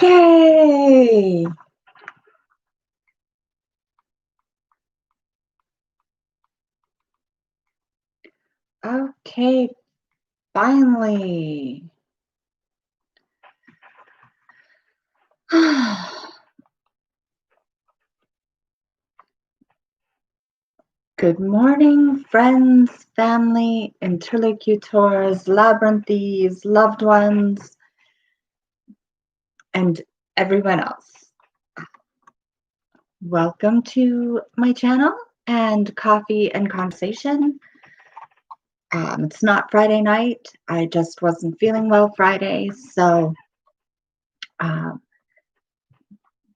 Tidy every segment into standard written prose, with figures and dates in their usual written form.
Yay! Okay, finally. Good morning, friends, family, interlocutors, labyrinthes, loved ones, and everyone else. Welcome to my channel and Coffee and Conversation. It's not Friday night. I just wasn't feeling well Friday, so um,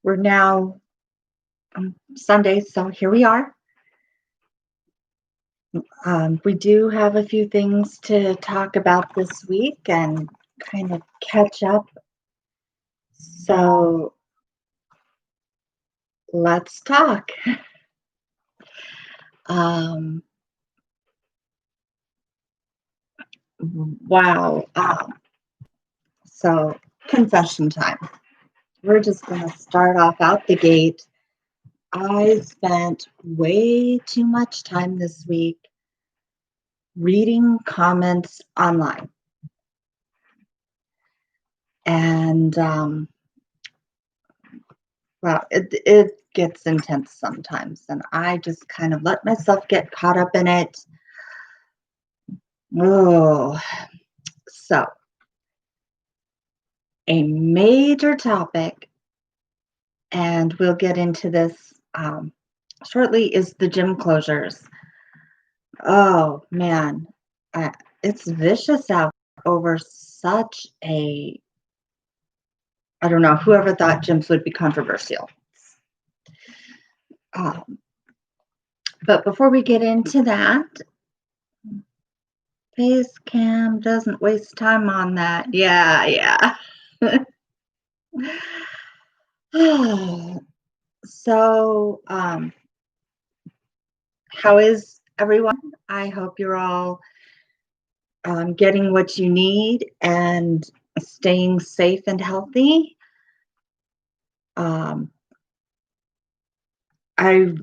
we're now Sunday, so here we are. We do have a few things to talk about this week and kind of catch up. So let's talk. Um, wow. So, confession time. We're just going to start off out the gate. I spent way too much time this week reading comments online. And, well, it gets intense sometimes. And I just kind of let myself get caught up in it. Oh, so a major topic, and we'll get into this shortly, is the gym closures. Oh man, it's vicious out over such a, I don't know, whoever thought gyms would be controversial. Um, but before we get into that, Face Cam doesn't waste time on that. Yeah. So, how is everyone? I hope you're all getting what you need and staying safe and healthy. Um, I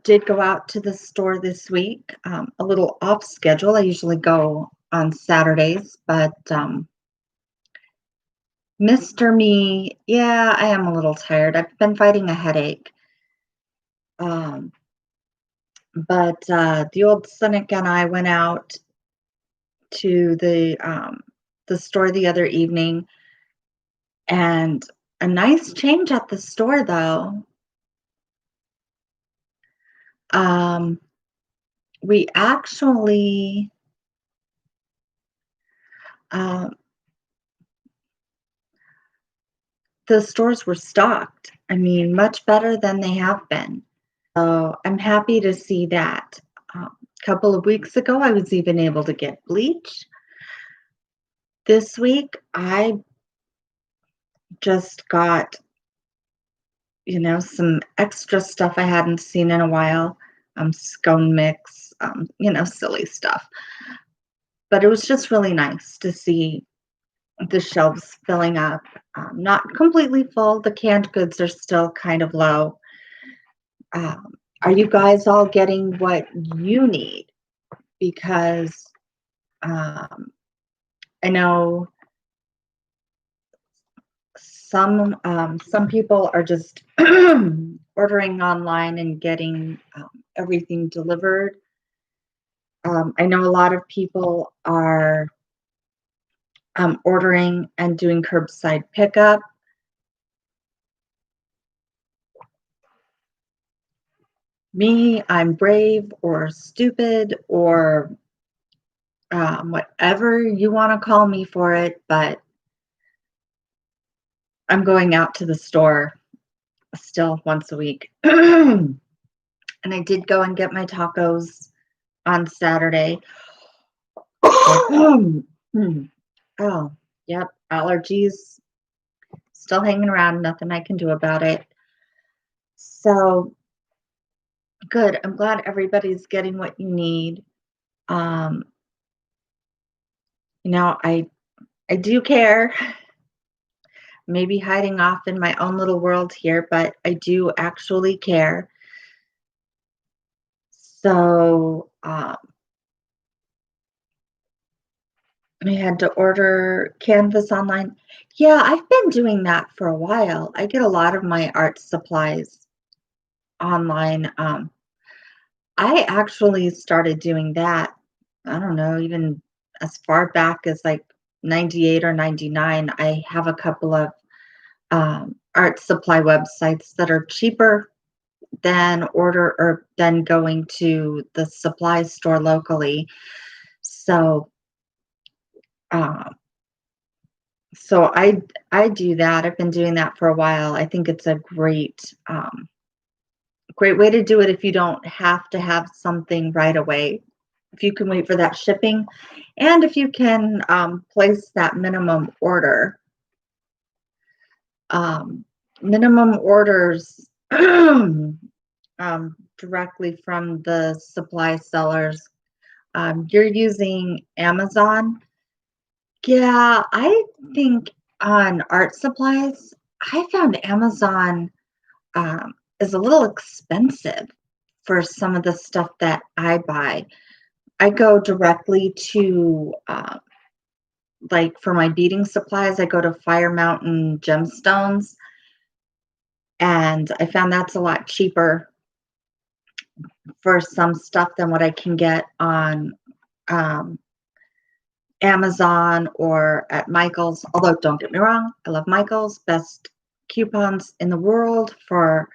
did go out to the store this week, a little off schedule. I usually go on Saturdays, but Mr. Me, yeah, I am a little tired. I've been fighting a headache. Um, but the old cynic and I went out to the store the other evening, and a nice change at the store, though. Um, we actually um, the stores were stocked. I mean, much better than they have been. So I'm happy to see that. A couple of weeks ago, I was even able to get bleach. This week, I just got, some extra stuff I hadn't seen in a while. Scone mix, silly stuff. But it was just really nice to see the shelves filling up. Not completely full. The canned goods are still kind of low. Um, are you guys all getting what you need? Because I know some people are just ordering online and getting everything delivered. I know a lot of people are ordering and doing curbside pickup. Me, I'm brave or stupid or whatever you want to call me for it, but I'm going out to the store still once a week. And I did go and get my tacos on Saturday. Oh, yep, allergies still hanging around, nothing I can do about it. So good. I'm glad everybody's getting what you need. Um, I do care. maybe hiding off in my own little world here, but I do actually care. So I had to order canvas online. Yeah, I've been doing that for a while. I get a lot of my art supplies online. I actually started doing that, I don't know, even as far back as like 98 or 99. I have a couple of art supply websites that are cheaper than going to the supply store locally. So, uh, so I do that. I've been doing that for a while. I think it's a great way to do it if you don't have to have something right away. If you can wait for that shipping, and if you can place that minimum um, minimum orders directly from the supply sellers. You're using Amazon. Yeah, I think on art supplies, I found Amazon is a little expensive for some of the stuff that I buy. I go directly to, like for my beading supplies, I go to Fire Mountain Gemstones, and I found that's a lot cheaper for some stuff than what I can get on um, Amazon or at Michael's. Although, don't get me wrong, I love Michael's, best coupons in the world for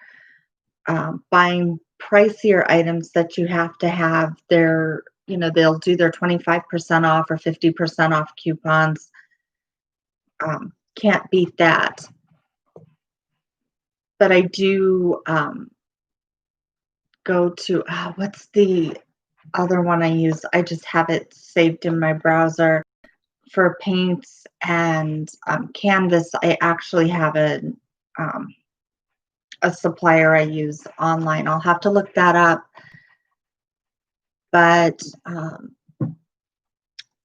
buying pricier items that you have to have their, they'll do their 25% off or 50% off coupons. Can't beat that. But I do go to, what's the other one I use? I just have it saved in my browser for paints and canvas. I actually have um, a supplier I use online. I'll have to look that up. But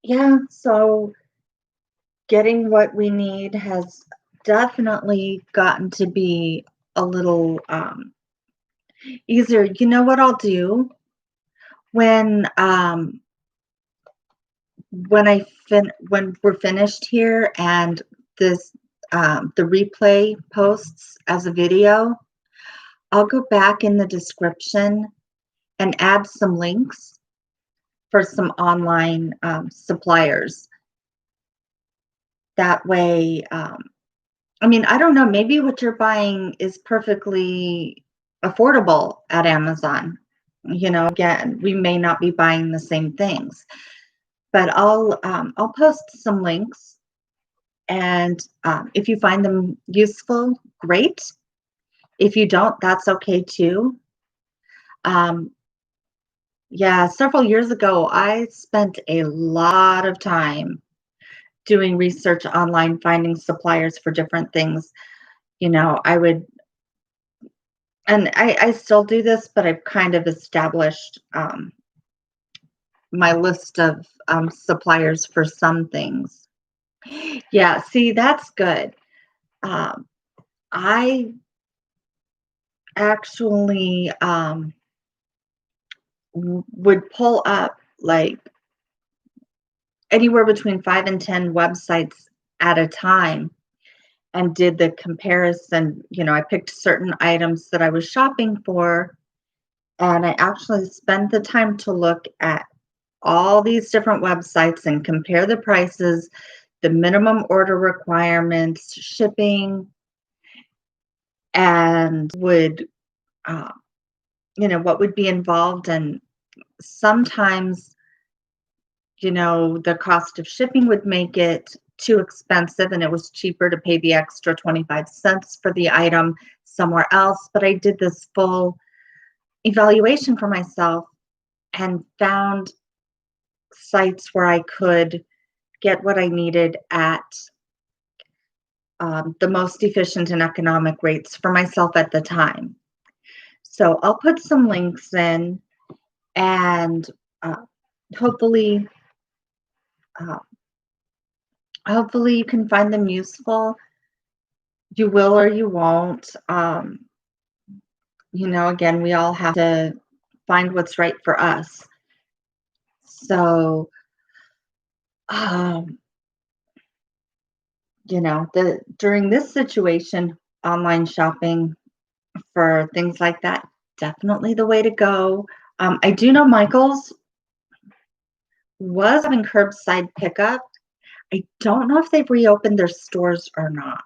yeah, so getting what we need has definitely gotten to be a little easier. You know what I'll do when when we're finished here and this the replay posts as a video, I'll go back in the description and add some links for some online suppliers. That way, I mean, I don't know, maybe what you're buying is perfectly affordable at Amazon. Again, we may not be buying the same things, but I'll post some links, and if you find them useful, great. If you don't, that's okay too. Um, yeah, several years ago, I spent a lot of time doing research online, finding suppliers for different things. I would, and I still do this, but I've kind of established my list of suppliers for some things. Yeah, see, that's good. Um, I actually would pull up like anywhere between 5 and 10 websites at a time and did the comparison. I picked certain items that I was shopping for, and I actually spent the time to look at all these different websites and compare the prices, the minimum order requirements, shipping, and uh, what would be involved. And sometimes, the cost of shipping would make it too expensive, and it was cheaper to pay the extra 25 cents for the item somewhere else. But I did this full evaluation for myself and found sites where I could get what I needed at the most efficient and economic rates for myself at the time. So I'll put some links in, and uh, hopefully, uh, hopefully you can find them useful. You will or you won't. Again, we all have to find what's right for us. So, um, the during this situation, online shopping for things like that, definitely the way to go. I do know Michael's was having curbside pickup. I don't know if they've reopened their stores or not.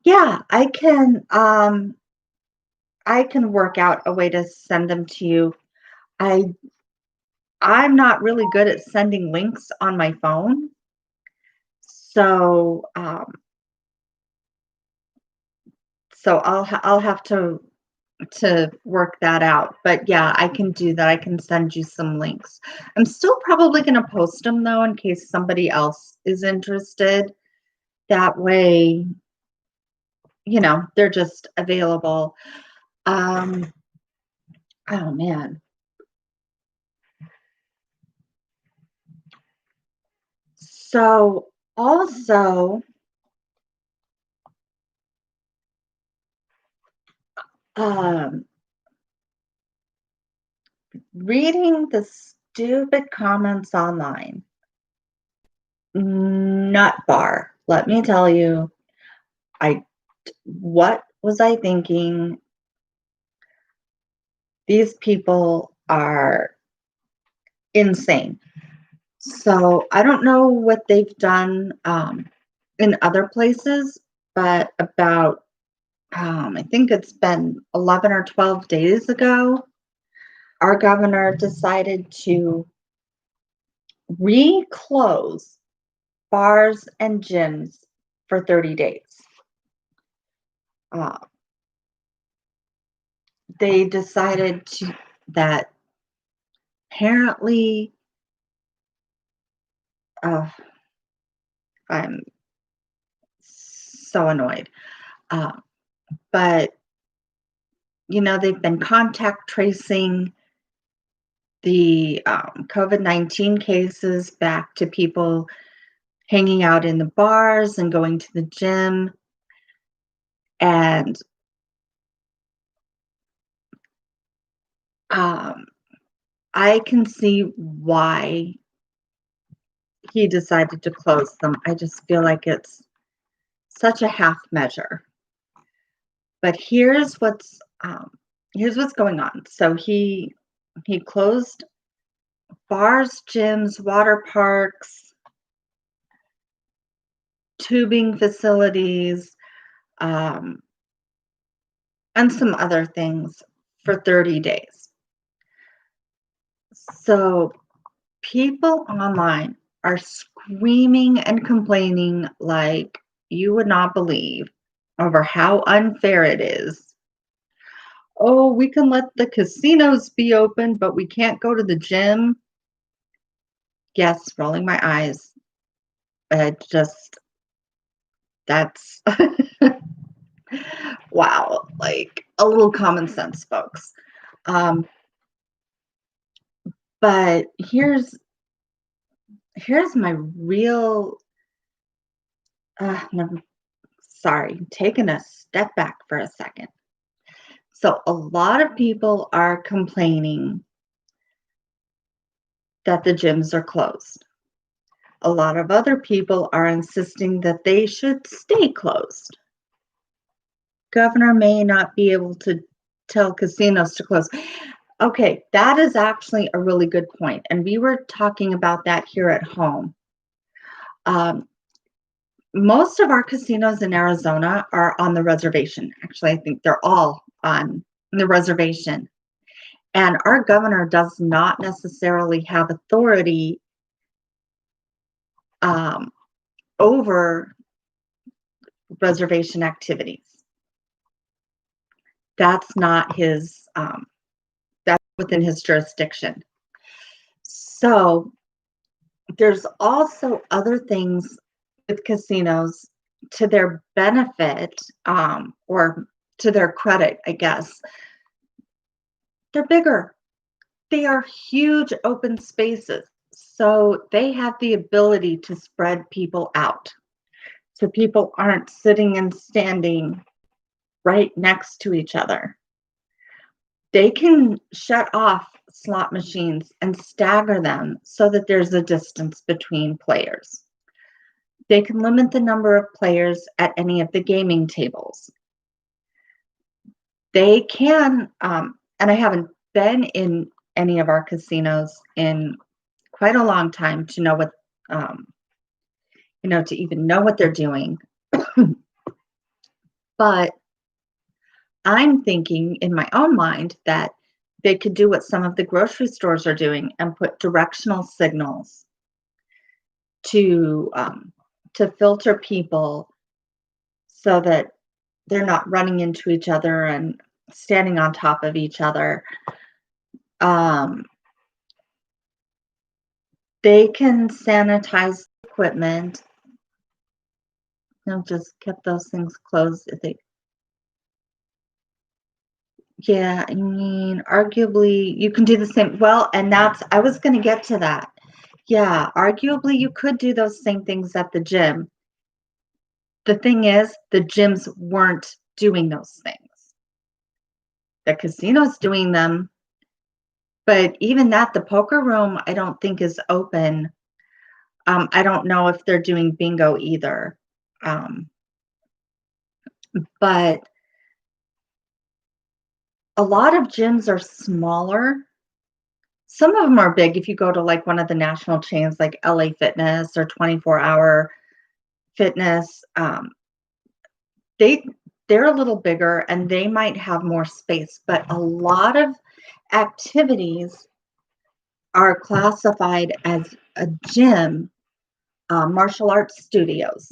Yeah, I can work out a way to send them to you. I I'm not really good at sending links on my phone. So, I'll have to work that out. But yeah, I can do that. I can send you some links. I'm still probably going to post them though in case somebody else is interested. That way, they're just available. Um, oh man. So also, um, reading the stupid comments online. Nut bar. Let me tell you, I what was I thinking? These people are insane. So I don't know what they've done in other places, but about I think it's been 11 or 12 days ago, our governor decided to reclose bars and gyms for 30 days. Uh, they decided that apparently, uh, I'm so annoyed. Uh, but they've been contact tracing the COVID-19 cases back to people hanging out in the bars and going to the gym. And um, I can see why he decided to close them. I just feel like it's such a half measure. But here's what's going on. So he closed bars, gyms, water parks, tubing facilities, um, and some other things for 30 days. So people online are screaming and complaining like you would not believe over how unfair it is. Oh, we can let the casinos be open, but we can't go to the gym. Yes, rolling my eyes. Just that's wow, like a little common sense, folks. Um, but here's my real I'm sorry, taking a step back for a second. So a lot of people are complaining that the gyms are closed. A lot of other people are insisting that they should stay closed. Governor may not be able to tell casinos to close. Okay, that is actually a really good point. And we were talking about that here at home. Um, most of our casinos in Arizona are on the reservation. Actually, I think they're all on the reservation. And our governor does not necessarily have authority um, over reservation activities. That's not that's within his jurisdiction. So there's also other things with casinos to their benefit, or to their credit, I guess. They're bigger. They are huge open spaces. So they have the ability to spread people out. so people aren't sitting and standing right next to each other. They can shut off slot machines and stagger them so that there's a distance between players. They can limit the number of players at any of the gaming tables. They can, and I haven't been in any of our casinos in quite a long time to know what, um, to even know what they're doing. But I'm thinking in my own mind that they could do what some of the grocery stores are doing and put directional signals to filter people so that they're not running into each other and standing on top of each other. Um, they can sanitize equipment. Just kept those things closed. Yeah, I mean, arguably you can do the same. Well, and I was going to get to that. Yeah, arguably you could do those same things at the gym. The thing is, the gyms weren't doing those things. The casino's doing them, but even that, the poker room, I don't think is open. I don't know if they're doing bingo either. Um, but a lot of gyms are smaller. Some of them are big. If you go to like one of the national chains like LA Fitness or 24-hour Fitness, they they're a little bigger and they might have more space, but a lot of activities are classified as a gym, martial arts studios.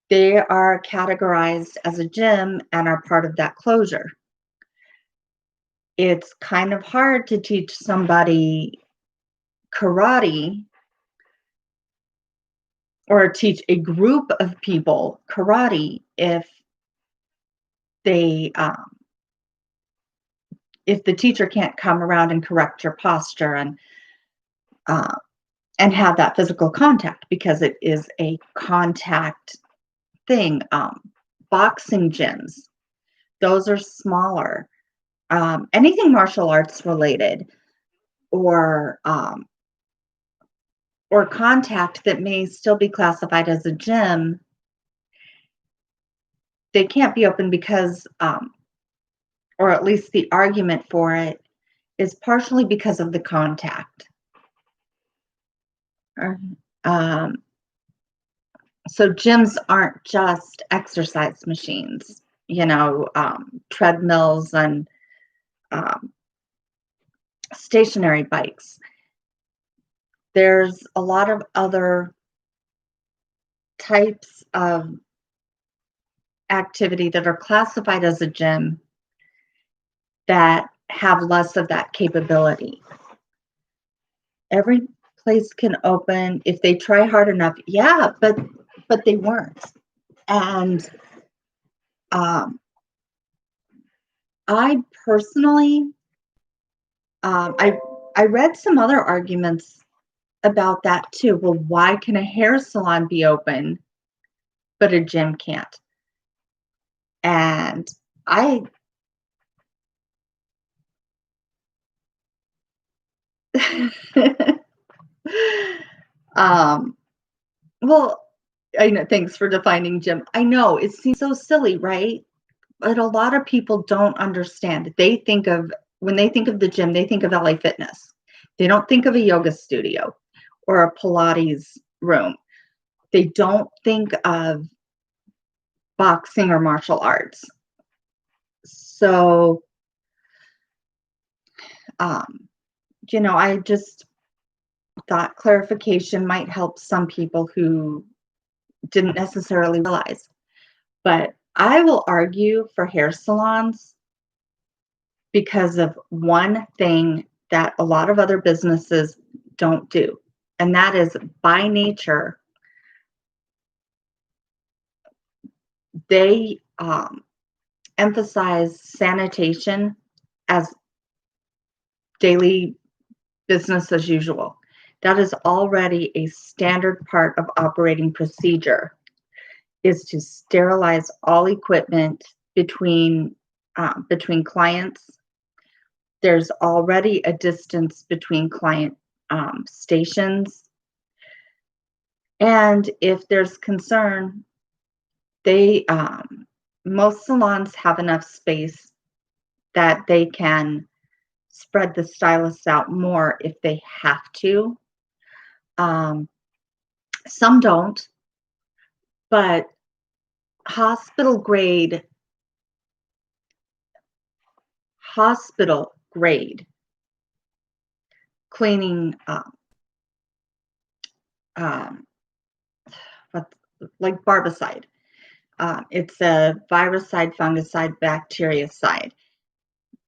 They are categorized as a gym and are part of that closure. It's kind of hard to teach somebody karate or teach a group of people karate they if the teacher can't come around and correct your posture uh, and have that physical contact, because it is a contact thing. Boxing gyms, those are smaller. Anything martial arts related or contact that may still be classified as a gym, they can't be open because, or at least the argument for it is partially because of the contact. Um, so gyms aren't just exercise machines, treadmills and um, stationary bikes. There's a lot of other types of activity that are classified as a gym that have less of that capability. Every place can open if they try hard enough. Yeah, but they weren't. And I personally, I read some other arguments about that too. Well, why can a hair salon be open, but a gym can't? And I um well, I know, thanks for defining gym. I know it seems so silly, right? But a lot of people don't understand. When they think of the gym, they think of LA Fitness. They don't think of a yoga studio or a Pilates room. They don't think of boxing or martial arts. So, I just thought clarification might help some people who didn't necessarily realize. But I will argue for hair salons because of one thing that a lot of other businesses don't do, and that is, by nature, they emphasize sanitation as daily business as usual. That is already a standard part of operating procedure. is to sterilize all equipment between clients. There's already a distance between client stations, and if there's concern, they most salons have enough space that they can spread the stylists out more if they have to. Um, some don't, but hospital grade hospital grade cleaning, um, what, like barbicide. It's a viricide, fungicide, bactericide,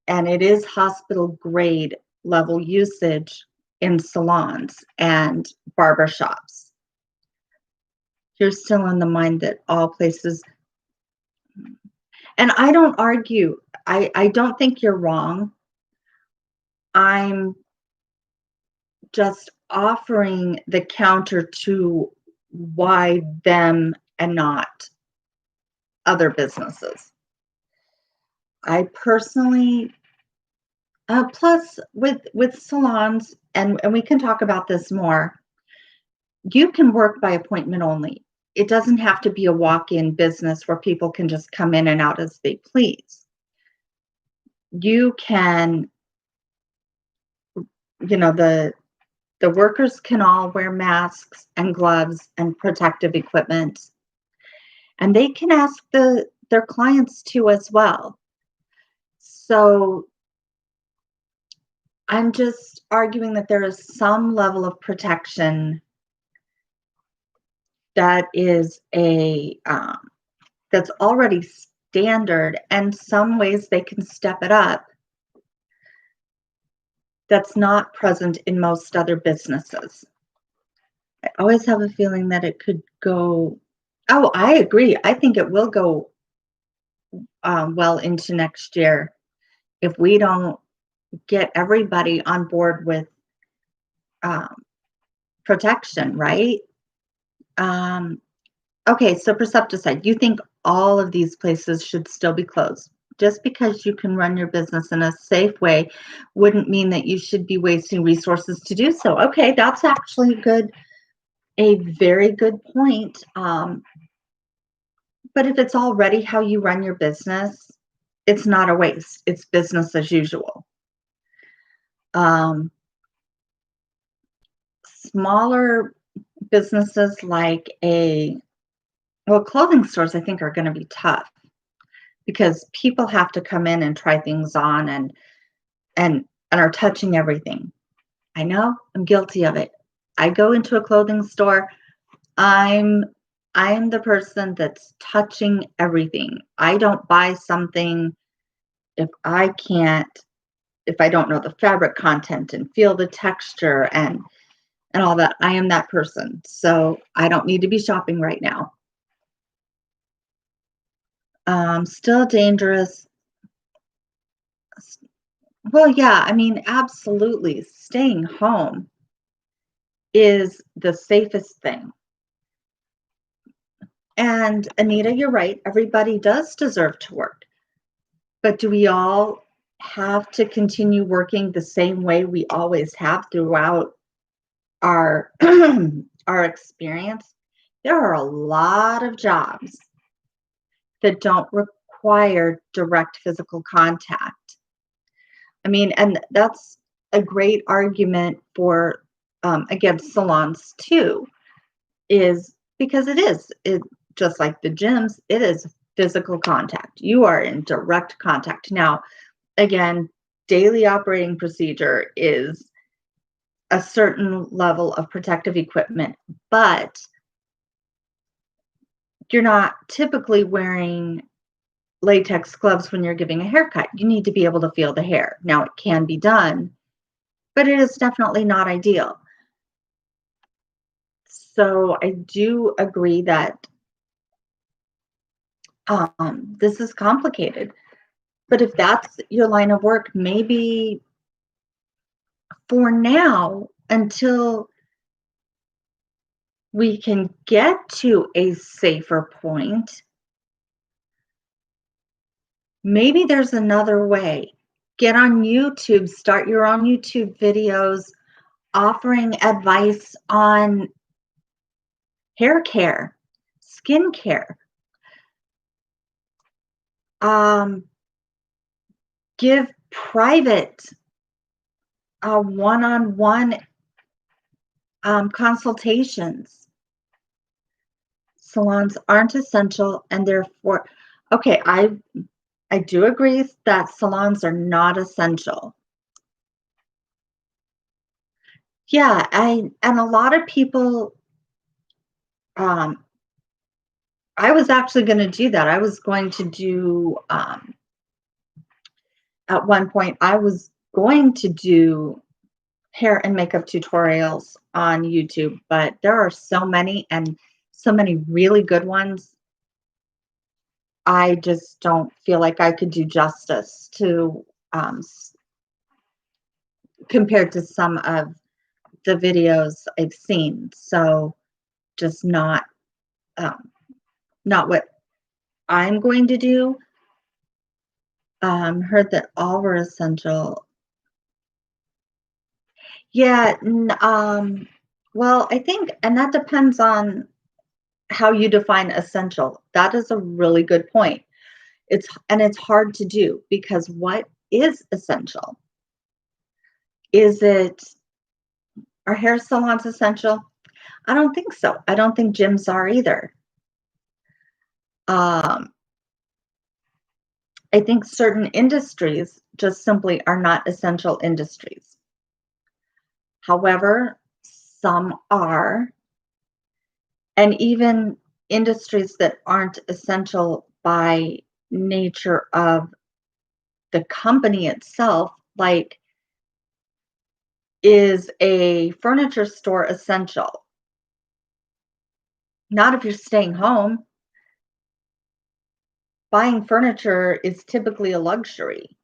and it is hospital grade level usage in salons and barber shops. You're still in the mind that all places, and I don't argue. I don't think you're wrong. I'm just offering the counter to why them and not other businesses. I personally, plus with salons, and we can talk about this more. You can work by appointment only. It doesn't have to be a walk-in business where people can just come in and out as they please. You can, the workers can all wear masks and gloves and protective equipment, and they can ask their clients to as well. So I'm just arguing that there is some level of protection that is that's already standard, and some ways they can step it up that's not present in most other businesses. I always have a feeling that it could go. Oh, I agree. I think it will go well into next year if we don't get everybody on board with um, protection, right? Um, okay, so Percepticide, you think all of these places should still be closed? Just because you can run your business in a safe way wouldn't mean that you should be wasting resources to do so. Okay, that's actually a very good point. But if it's already how you run your business, it's not a waste. It's business as usual. Smaller businesses like clothing stores, I think, are going to be tough because people have to come in and try things on and are touching everything. I know, I'm guilty of it. I go into a clothing store, I'm the person that's touching everything. I don't buy something if I don't know the fabric content and feel the texture and all that. I am that person. So I don't need to be shopping right now. Still dangerous. Well, yeah, I mean, absolutely. Staying home is the safest thing. And Anita, you're right. Everybody does deserve to work. But do we all have to continue working the same way we always have throughout our our experience? There are a lot of jobs that don't require direct physical contact. I mean, and that's a great argument for against salons too, is because it just like the gyms, it is physical contact. You are in direct contact. Now, again, daily operating procedure is a certain level of protective equipment, but you're not typically wearing latex gloves when you're giving a haircut. You need to be able to feel the hair. Now, it can be done, but it is definitely not ideal. So I do agree that this is complicated. But if that's your line of work, maybe for now, until we can get to a safer point. Maybe there's another way. Get on YouTube, start your own YouTube videos offering advice on hair care, skin care. Um, give private one-on-one consultations. Salons aren't essential, and therefore, okay, I do agree that salons are not essential. Yeah, I and a lot of people, um, I was actually going to do that. I was going to do at one point. I was going to do hair and makeup tutorials on YouTube, but there are so many and so many really good ones. I just don't feel like I could do justice to compared to some of the videos I've seen. So just um, not what I'm going to do. Heard that all were essential. Yeah. Well, I think, and that depends on how you define essential. That is a really good point. It's hard to do because what is essential? Is it Are hair salons essential? I don't think so. I don't think gyms are either. Um, I think certain industries just simply are not essential industries. However, some are, and even industries that aren't essential by nature of the company itself, like, is a furniture store essential? Not if you're staying home. Buying furniture is typically a luxury.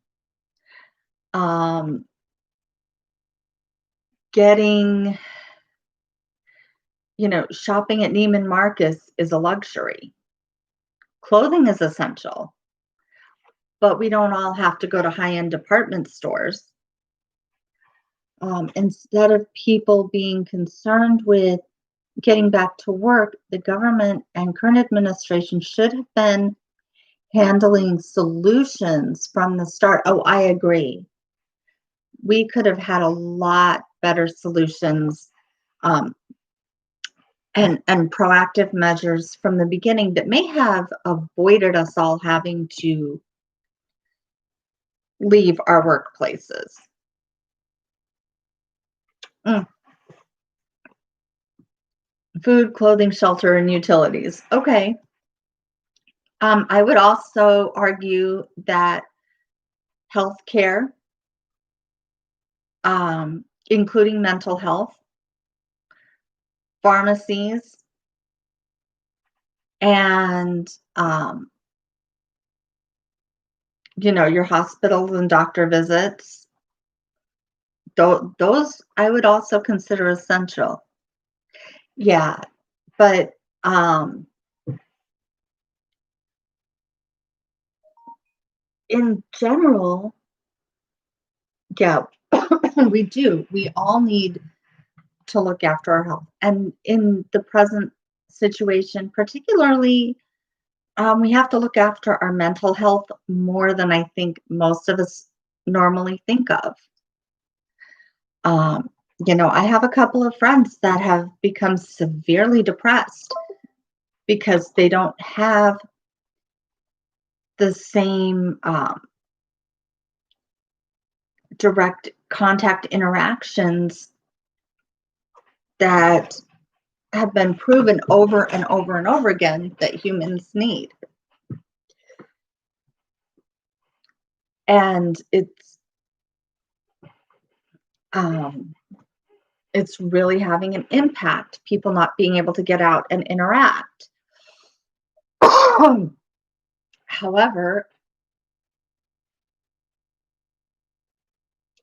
Um, getting, shopping at Neiman Marcus is a luxury. Clothing is essential, but we don't all have to go to high-end department stores. Instead of people being concerned with getting back to work, the government and current administration should have been handling solutions from the start. Oh, I agree. We could have had a lot better solutions, um, and proactive measures from the beginning that may have avoided us all having to leave our workplaces. Mm. Food, clothing, shelter, and utilities. Okay. I would also argue that healthcare, including mental health, pharmacies, and your hospitals and doctor visits, those I would also consider essential. Yeah, but in general, yeah, we do. We all need to look after our health. And in the present situation, particularly, we have to look after our mental health more than I think most of us normally think of. Um, I have a couple of friends that have become severely depressed because they don't have the same direct contact interactions that have been proven over and over and over again that humans need. And um, it's really having an impact, people not being able to get out and interact. However,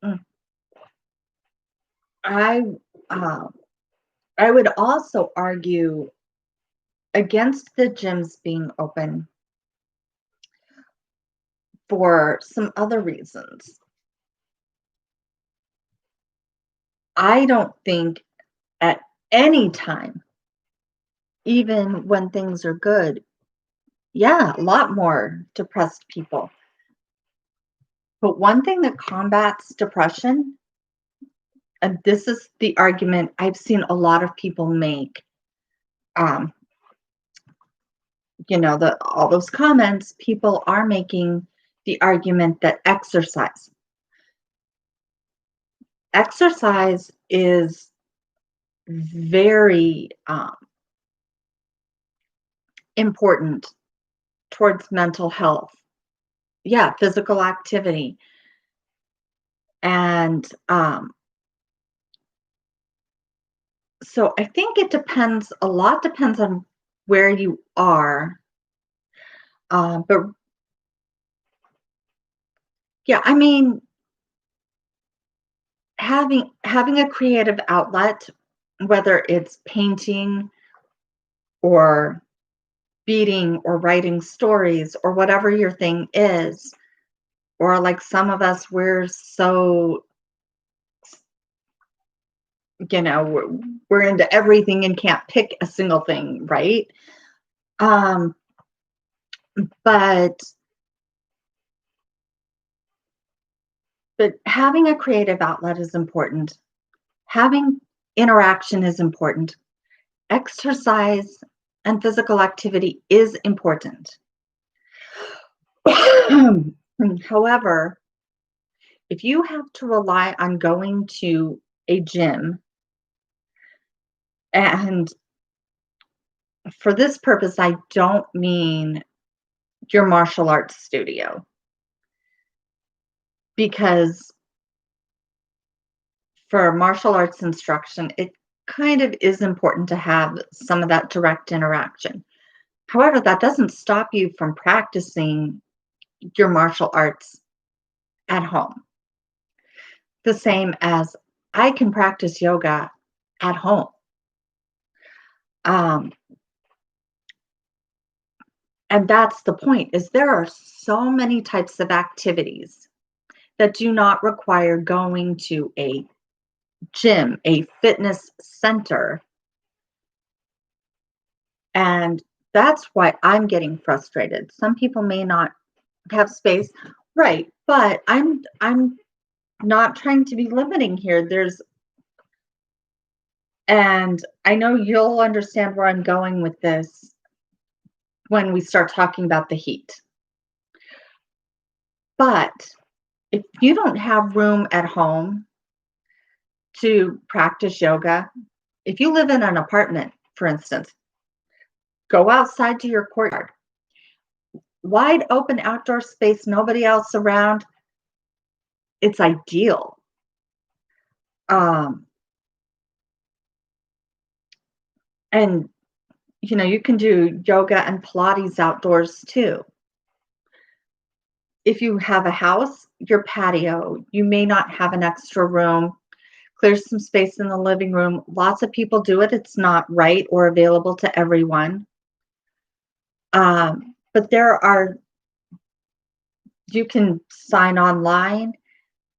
mm, I uh, I would also argue against the gyms being open for some other reasons. I don't think at any time, even when things are good, yeah, a lot more depressed people. But one thing that combats depression, and this is the argument I've seen a lot of people make, um, the all those comments, people are making the argument that exercise is very important towards mental health. Yeah, physical activity. And so I think it depends, a lot depends on where you are. But yeah, I mean, having a creative outlet, whether it's painting or beading or writing stories or whatever your thing is, or like some of us, we're into everything and can't pick a single thing, right? Um, but having a creative outlet is important. Having interaction is important. Exercise and physical activity is important. However, if you have to rely on going to a gym, and for this purpose, I don't mean your martial arts studio, because for martial arts instruction, it kind of is important to have some of that direct interaction. However, that doesn't stop you from practicing your martial arts at home. The same as I can practice yoga at home. Um, and that's the point, is there are so many types of activities that do not require going to a gym, a fitness center. And that's why I'm getting frustrated. Some people may not have space, right? But I'm not trying to be limiting here. And I know you'll understand where I'm going with this when we start talking about the heat. But if you don't have room at home to practice yoga, if you live in an apartment, for instance, go outside to your courtyard, wide open outdoor space, nobody else around. It's ideal. Um, and you can do yoga and Pilates outdoors too. If you have a house, your patio, you may not have an extra room. Clear some space in the living room. Lots of people do it. It's not right or available to everyone. But you can sign online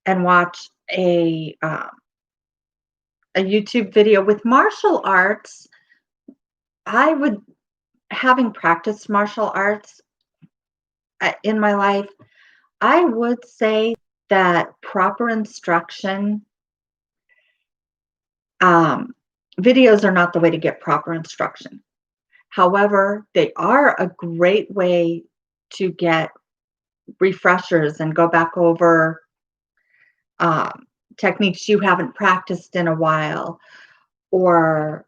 and watch a YouTube video with martial arts. Having practiced martial arts in my life, I would say that proper instruction, videos are not the way to get proper instruction. However, they are a great way to get refreshers and go back over techniques you haven't practiced in a while, or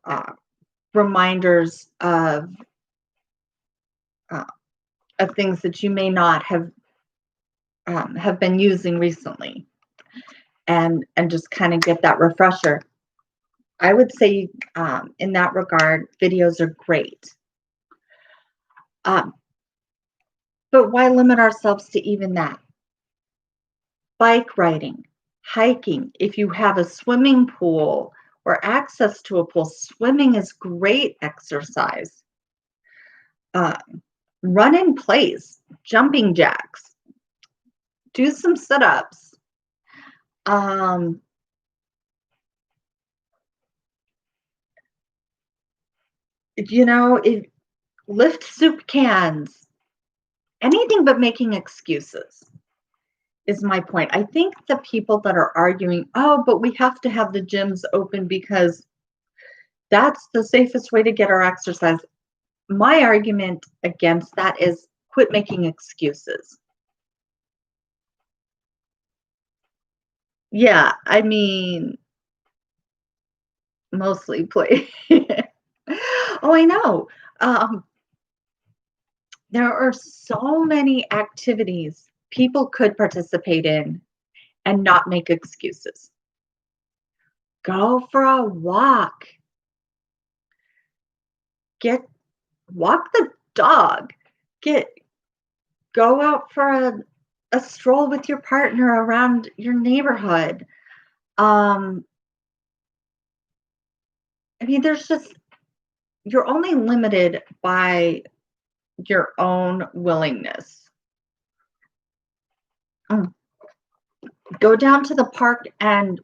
reminders uh, of things that you may not have been using recently, and just kind of get that refresher. I would say in that regard, videos are great. Um, but why limit ourselves to even that? Bike riding, hiking, if you have a swimming pool or access to a pool. Swimming is great exercise. Uh, Run in place, jumping jacks, do some sit-ups. Um, if lift soup cans, anything but making excuses is my point. I think the people that are arguing, oh, but we have to have the gyms open because that's the safest way to get our exercise. My argument against that is quit making excuses. Yeah, I mean, mostly play. Oh, I know. Um, there are so many activities people could participate in and not make excuses. Go for a walk. Get Walk the dog. Get Go out for a stroll with your partner around your neighborhood. Um, I mean, you're only limited by your own willingness. Mm. Go down to the park and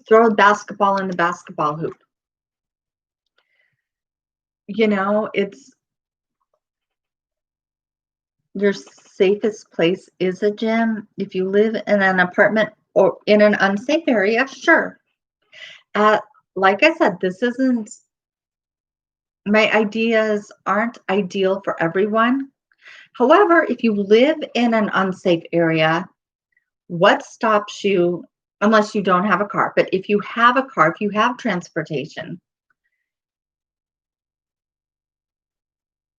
throw a basketball in the basketball hoop. It's your safest place is a gym. If you live in an apartment or in an unsafe area, sure. Uh, like I said, this isn't my ideas aren't ideal for everyone. However, if you live in an unsafe area, what stops you, unless you don't have a car, but if you have a car, if you have transportation,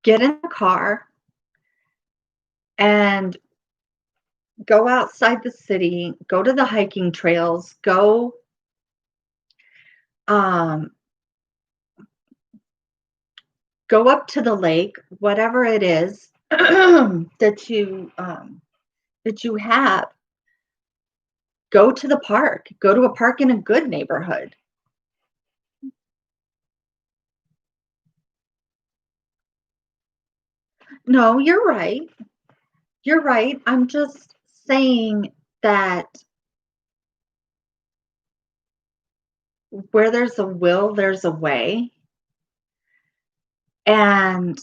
get in the car and go outside the city, go to the hiking trails, um, go up to the lake, whatever it is that you have. Go to the park. Go to a park in a good neighborhood. No, you're right. You're right. I'm just saying that where there's a will, there's a way. And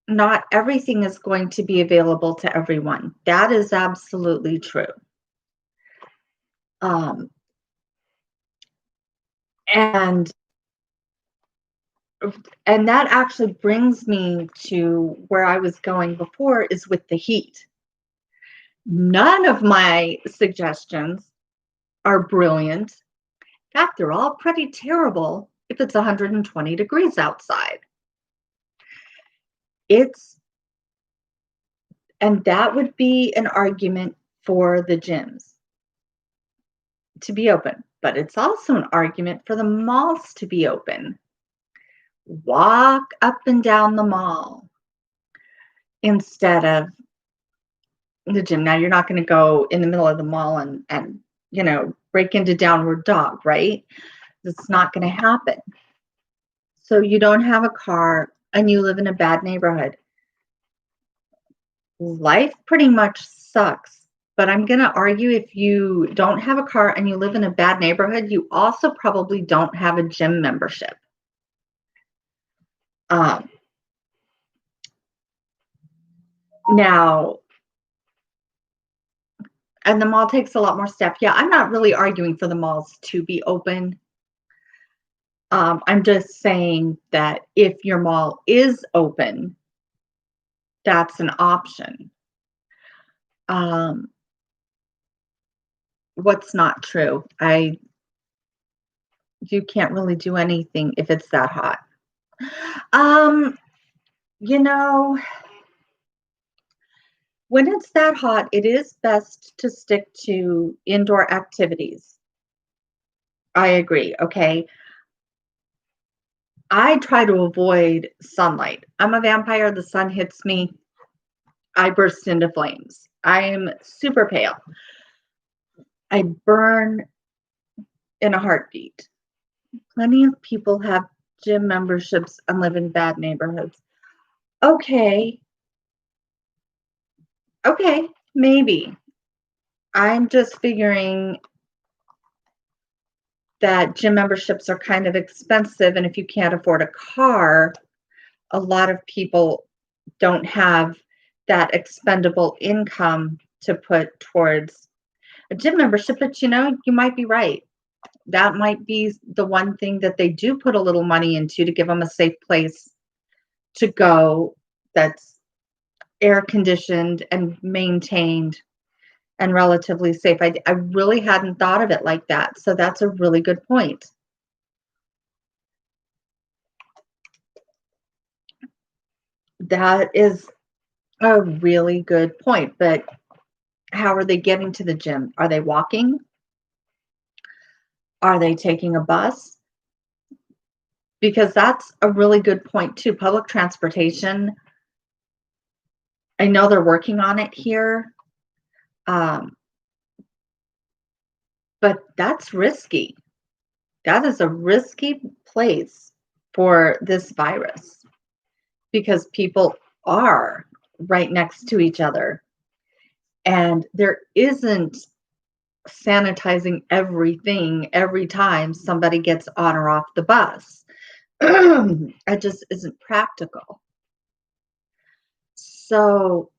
not everything is going to be available to everyone. That is absolutely true. Um, and and that actually brings me to where I was going before is with the heat. None of my suggestions are brilliant. In fact, they're all pretty terrible if it's 120 degrees outside. It's And that would be an argument for the gyms to be open, but it's also an argument for the malls to be open. Walk up and down the mall instead of the gym. Now, you're not going to go in the middle of the mall and break into downward dog, right? It's not going to happen. So you don't have a car and you live in a bad neighborhood. Life pretty much sucks. But I'm going to argue if you don't have a car and you live in a bad neighborhood, you also probably don't have a gym membership. Um, Now, and the mall takes a lot more steps. Yeah, I'm not really arguing for the malls to be open. I'm just saying that if your mall is open, that's an option. Um, what's not true? You can't really do anything if it's that hot. Um, you know, when it's that hot, it is best to stick to indoor activities. I agree. Okay. I try to avoid sunlight. I'm a vampire. The sun hits me, I burst into flames. I am super pale. I burn in a heartbeat. Plenty of people have gym memberships and live in bad neighborhoods. Okay, okay, maybe. I'm just figuring that gym memberships are kind of expensive, and if you can't afford a car, a lot of people don't have that expendable income to put towards a gym membership, but you might be right. That might be the one thing that they do put a little money into to give them a safe place to go that's air conditioned and maintained and relatively safe. I really hadn't thought of it like that. So that's a really good point. That is a really good point. But how are they getting to the gym? Are they walking? Are they taking a bus? Because that's a really good point too. Public transportation, I know they're working on it here, um, but that's risky. That is a risky place for this virus because people are right next to each other and there isn't sanitizing everything every time somebody gets on or off the bus. It just isn't practical. So,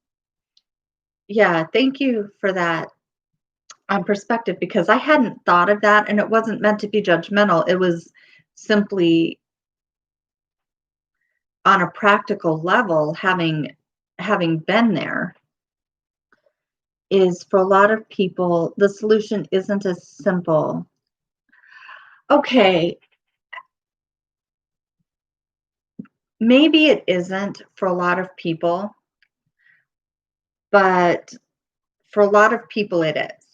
yeah, thank you for that perspective because I hadn't thought of that and it wasn't meant to be judgmental. It was simply on a practical level, having been there, is for a lot of people, the solution isn't as simple. Okay, maybe it isn't for a lot of people, but for a lot of people it is.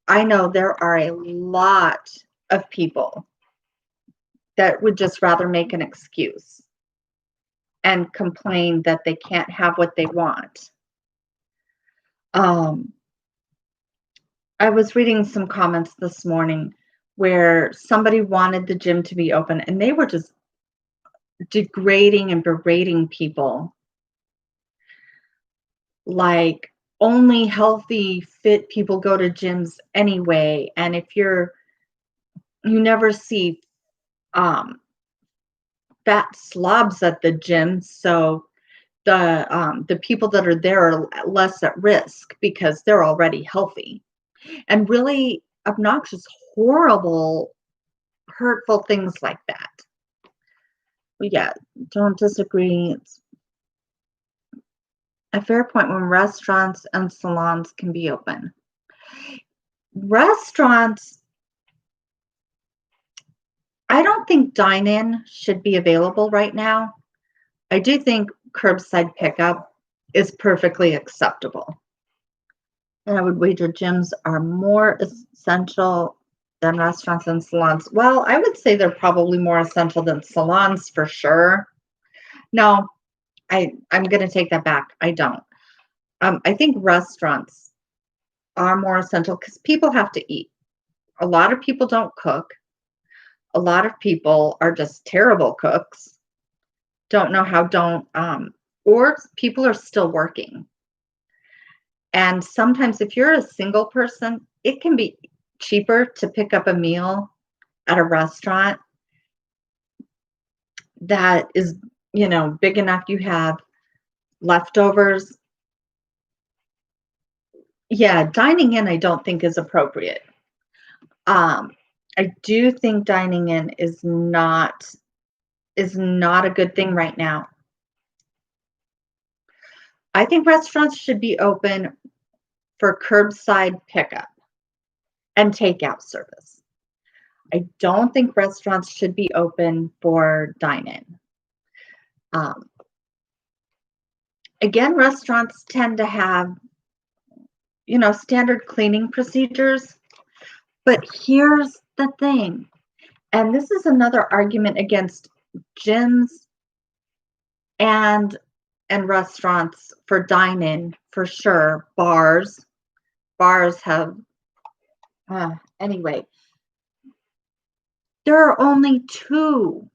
I know there are a lot of people that would just rather make an excuse and complain that they can't have what they want. Um, I was reading some comments this morning where somebody wanted the gym to be open and they were just degrading and berating people like only healthy, fit people go to gyms anyway. And if you never see um, fat slobs at the gym, so the people that are there are less at risk because they're already healthy. And really obnoxious, horrible, hurtful things like that. But yeah, don't disagree. It's a fair point when restaurants and salons can be open. Restaurants, I don't think dine in should be available right now. I do think curbside pickup is perfectly acceptable. And I would wager gyms are more essential than restaurants and salons. Well, I would say they're probably more essential than salons for sure. No, I'm going to take that back. I don't. I think restaurants are more essential because people have to eat. A lot of people don't cook. A lot of people are just terrible cooks. Don't know how, don't, or people are still working. And sometimes if you're a single person, it can be cheaper to pick up a meal at a restaurant that is, big enough you have leftovers. Yeah, dining in I don't think is appropriate. Um, I do think dining in is not a good thing right now. I think restaurants should be open for curbside pickup and takeout service. I don't think restaurants should be open for dine-in. Um, again, restaurants tend to have, standard cleaning procedures. But here's the thing, and this is another argument against gyms and restaurants for dine-in for sure. Bars have Anyway, there are only two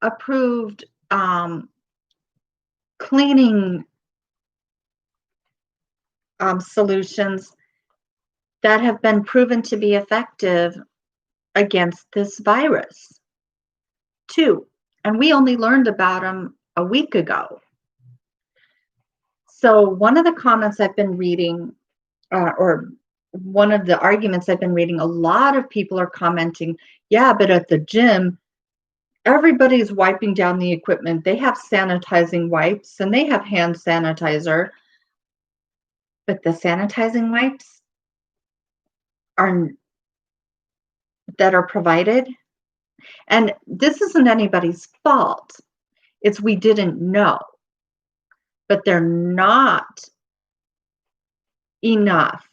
approved cleaning solutions that have been proven to be effective against this virus. Two. And we only learned about them a week ago. So, one of the comments I've been reading, or one of the arguments I've been reading, a lot of people are commenting, yeah, but at the gym, everybody's wiping down the equipment. They have sanitizing wipes and they have hand sanitizer. But the sanitizing wipes are that are provided, and this isn't anybody's fault. It's we didn't know, but they're not enough,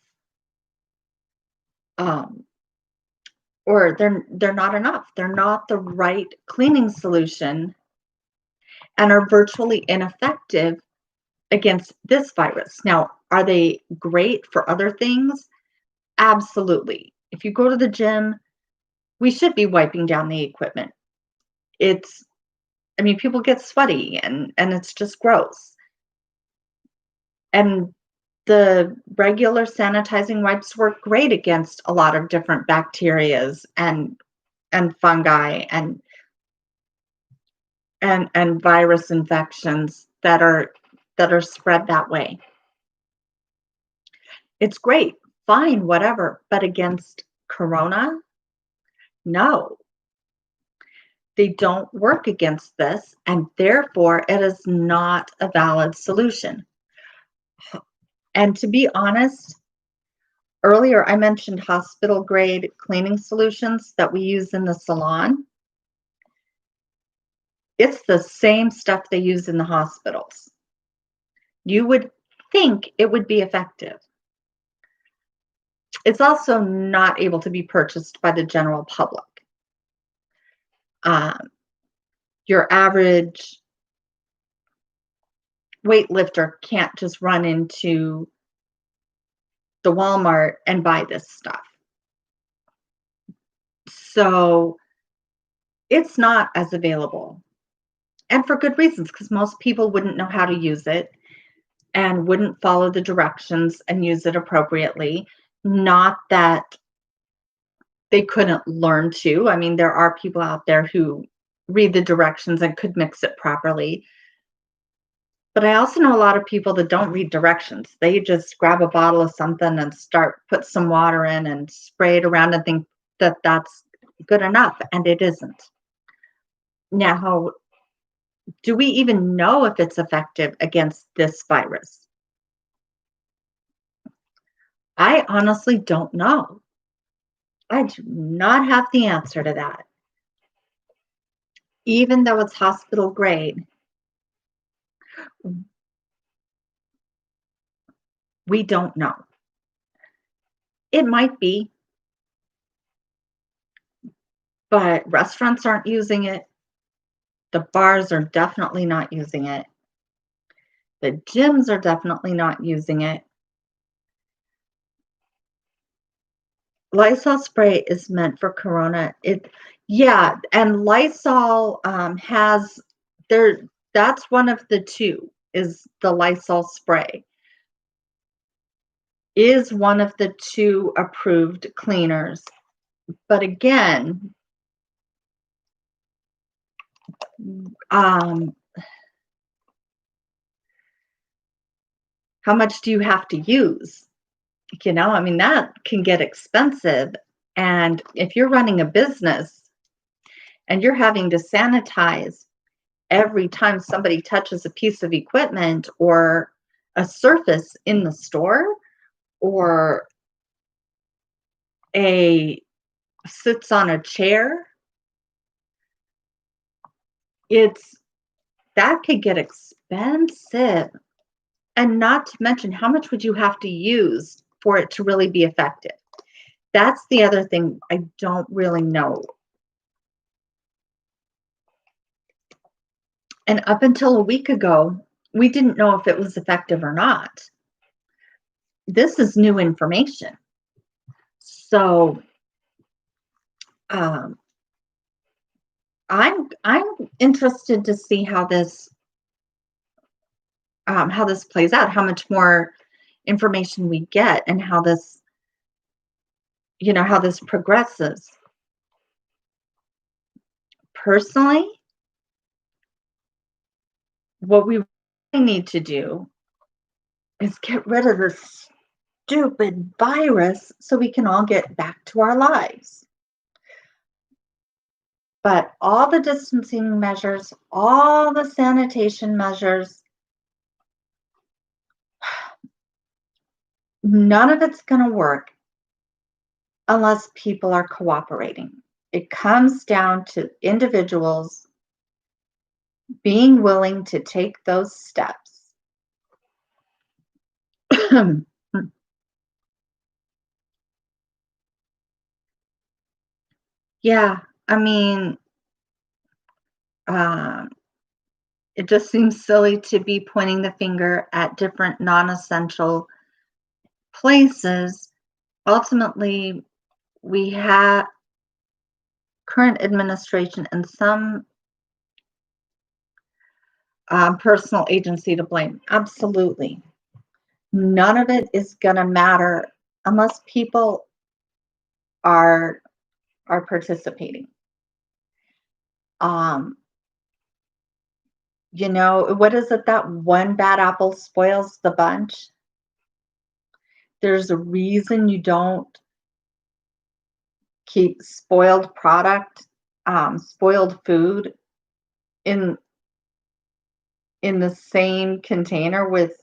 um, or they're not enough. They're not the right cleaning solution, and are virtually ineffective against this virus. Now, are they great for other things? Absolutely. If you go to the gym, we should be wiping down the equipment. It's, I mean, people get sweaty and it's just gross. And the regular sanitizing wipes work great against a lot of different bacterias and fungi and virus infections that are spread that way. It's great, fine, whatever, but against corona, no. They don't work against this, and therefore it is not a valid solution. And to be honest, earlier I mentioned hospital grade cleaning solutions that we use in the salon. It's the same stuff they use in the hospitals. You would think it would be effective. It's also not able to be purchased by the general public. Your average weightlifter can't just run into the Walmart and buy this stuff. So it's not as available. And for good reasons, because most people wouldn't know how to use it and wouldn't follow the directions and use it appropriately. Not that they couldn't learn to. I mean, there are people out there who read the directions and could mix it properly. But I also know a lot of people that don't read directions. They just grab a bottle of something and put some water in and spray it around and think that that's good enough, and it isn't. Now, do we even know if it's effective against this virus? I honestly don't know. I do not have the answer to that. Even though it's hospital grade, we don't know. It might be, but restaurants aren't using it. The bars are definitely not using it. The gyms are definitely not using it. Lysol spray is meant for corona. Yeah, and Lysol has there. That's one of the two. Is the Lysol spray is one of the two approved cleaners, but again, how much do you have to use? I mean, that can get expensive. And if you're running a business and you're having to sanitize every time somebody touches a piece of equipment or a surface in the store or sits on a chair, that could get expensive. And not to mention, how much would you have to use for it to really be effective? That's the other thing I don't really know. And up until a week ago, we didn't know if it was effective or not. This is new information. So um, I'm interested to see how this plays out, how much more information we get, and how this progresses. Personally, what we really need to do is get rid of this stupid virus so we can all get back to our lives. But all the distancing measures, all the sanitation measures, none of it's going to work unless people are cooperating. It comes down to individuals being willing to take those steps. Yeah, I mean, uh, it just seems silly to be pointing the finger at different non essential places. Ultimately, we have current administration and some personal agency to blame. Absolutely. None of it is going to matter unless people are participating. Um, what is it that one bad apple spoils the bunch? There's a reason you don't keep spoiled food in the same container with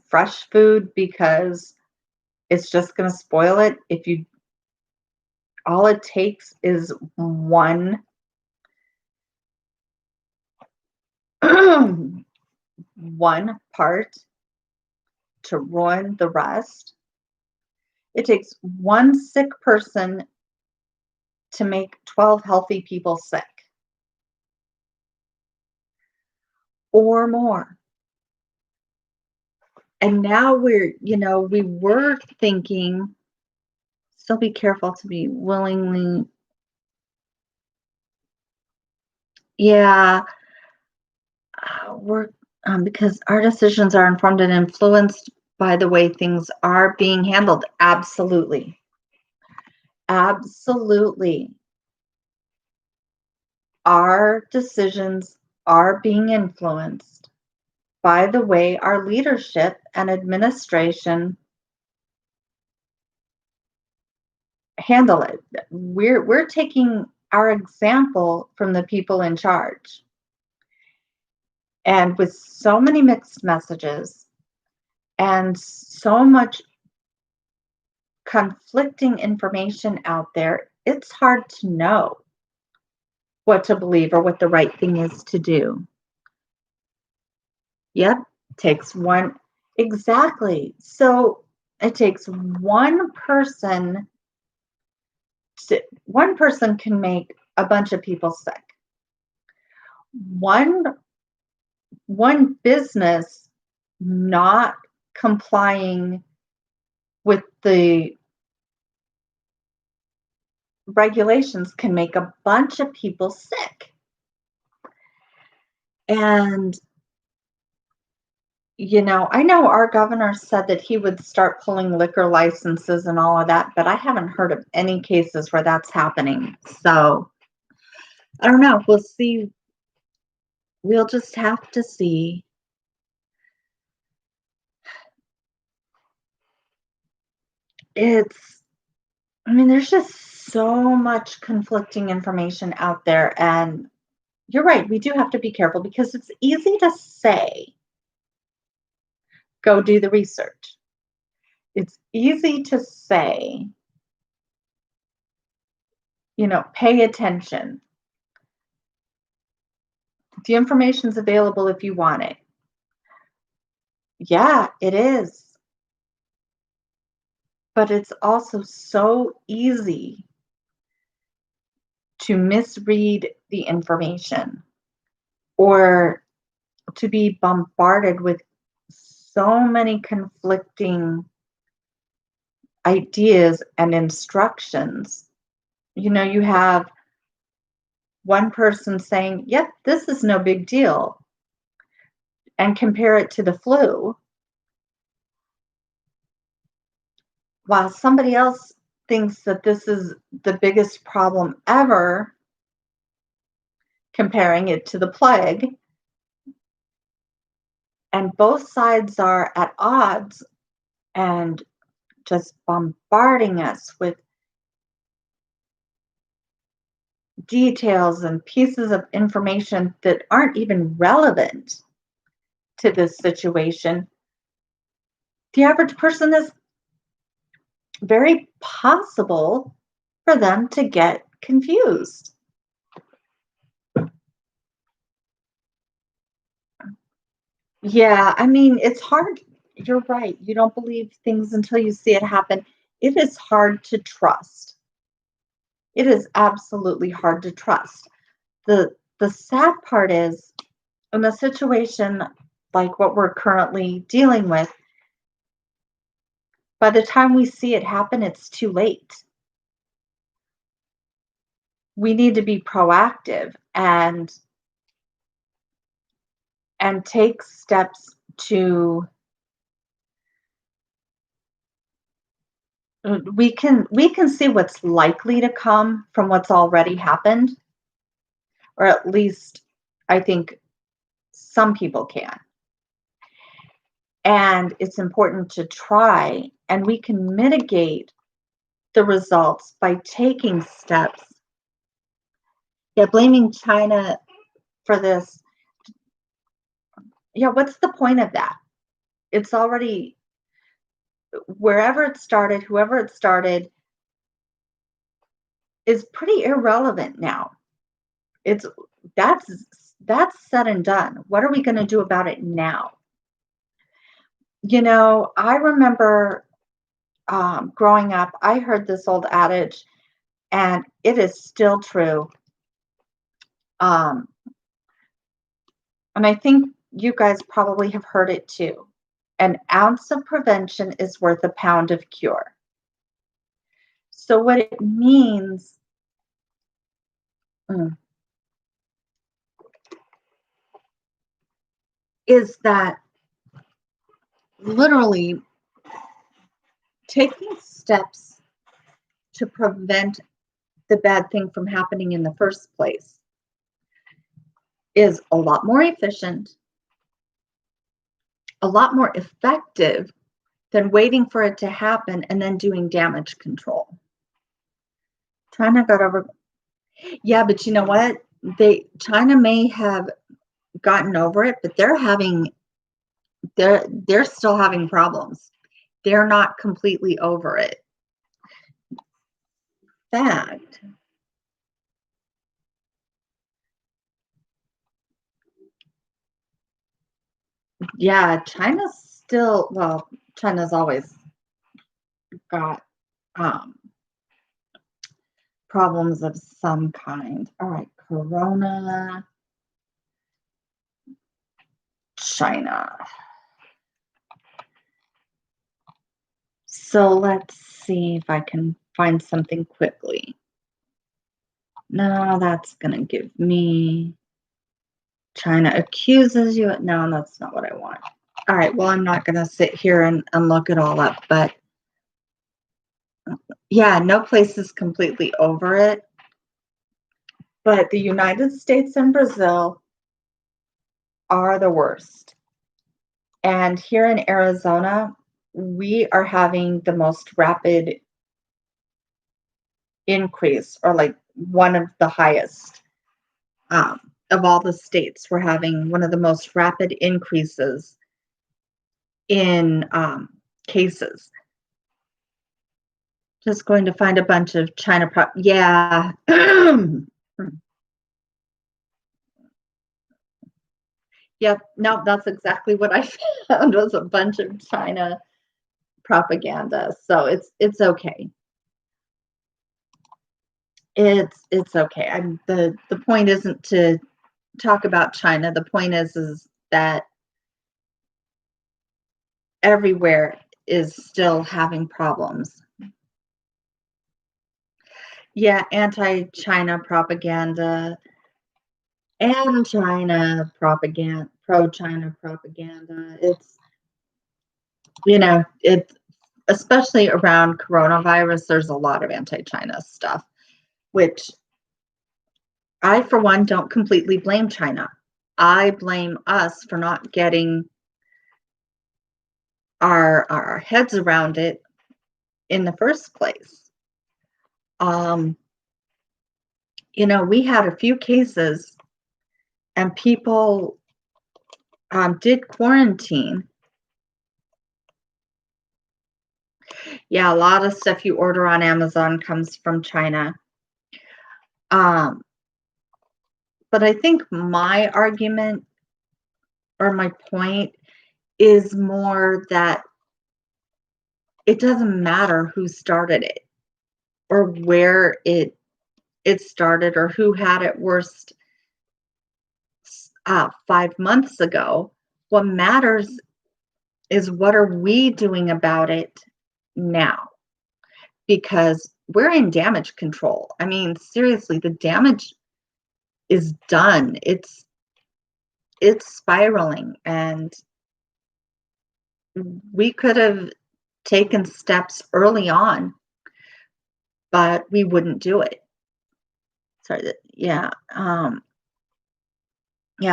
fresh food, because it's just going to spoil it. If you all it takes is one one part to ruin the rest. It takes one sick person to make 12 healthy people sick or more. And now we were thinking, still be careful to be willingly, yeah, we're, because our decisions are informed and influenced by the way things are being handled. Absolutely. Absolutely. Our decisions are being influenced by the way our leadership and administration handle it. We're taking our example from the people in charge. And with so many mixed messages and so much conflicting information out there, it's hard to know what to believe or what the right thing is to do. Yep, takes one. Exactly. So it takes one person can make a bunch of people sick. One business not complying with the regulations can make a bunch of people sick. And I know our governor said that he would start pulling liquor licenses and all of that, but I haven't heard of any cases where that's happening. So I don't know. We'll see. We'll just have to see. There's just so much conflicting information out there. And you're right. We do have to be careful because it's easy to say, go do the research. It's easy to say, pay attention. The information's available if you want it. Yeah, it is. But it's also so easy to misread the information or to be bombarded with so many conflicting ideas and instructions. You have one person saying, yep, this is no big deal, and compare it to the flu, while somebody else thinks that this is the biggest problem ever, comparing it to the plague. And both sides are at odds and just bombarding us with details and pieces of information that aren't even relevant to this situation. The average person is very possible for them to get confused. Yeah, I mean, it's hard. You're right. You don't believe things until you see it happen. It is hard to trust. It is absolutely hard to trust. The sad part is, in a situation like what we're currently dealing with, by the time we see it happen, it's too late. We need to be proactive and take steps to we can see what's likely to come from what's already happened, or at least I think some people can. And it's important to try, and we can mitigate the results by taking steps. Yeah, blaming China for this. Yeah, what's the point of that? It's already wherever it started, whoever it started is pretty irrelevant now. It's that's that's said and done. What are we going to do about it now? I remember growing up, I heard this old adage, and it is still true. Um, and I think you guys probably have heard it too. An ounce of prevention is worth a pound of cure. So what it means mm, is that literally taking steps to prevent the bad thing from happening in the first place is a lot more efficient, a lot more effective than waiting for it to happen and then doing damage control. China got over. Yeah, but you know what? China may have gotten over it, but they're still having problems. They're not completely over it. Fact. Yeah, China's always got um problems of some kind. All right, Corona, China. So let's see if I can find something quickly. No, that's gonna give me China accuses you. No, that's not what I want. All right, well, I'm not gonna sit here and look it all up, but yeah, no place is completely over it. But the United States and Brazil are the worst. And here in Arizona, we are having the most rapid increase, or like one of the highest of all the states. We're having one of the most rapid increases in cases. Just going to find a bunch of China yeah. Yep, no, that's exactly what I found, was a bunch of China propaganda. So it's okay. It's okay. The point isn't to talk about China. The point is that everywhere is still having problems. Yeah, anti-China propaganda and China propaganda, pro-China propaganda. It's especially around coronavirus, there's a lot of anti-China stuff, which I, for one, don't completely blame China. I blame us for not getting our heads around it in the first place. Um, we had a few cases and people did quarantine. Yeah, a lot of stuff you order on Amazon comes from China. Um, but I think my argument or my point is more that it doesn't matter who started it or where it started or who had it worst 5 months ago. What matters is what are we doing about it now? Because we're in damage control. I mean, seriously, the damage is done. It's spiraling, and we could have taken steps early on, but we wouldn't do it. Sorry, yeah,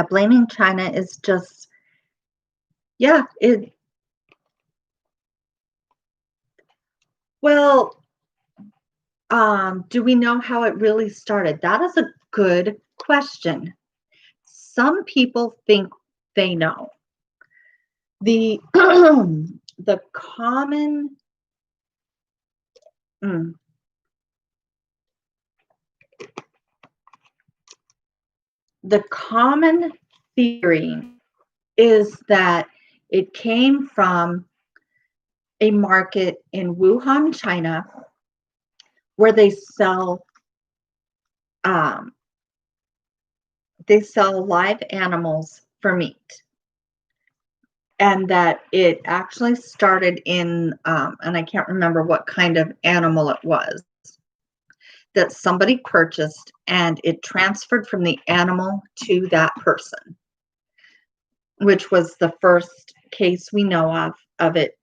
blaming China is just, yeah, well, do we know how it really started? That is a good question. Some people think they know. The the common mm, the common theory is that it came from a market in Wuhan, China, where um, they sell live animals for meat, and that it actually started in, and I can't remember what kind of animal it was, that somebody purchased, and it transferred from the animal to that person, which was the first case we know of it,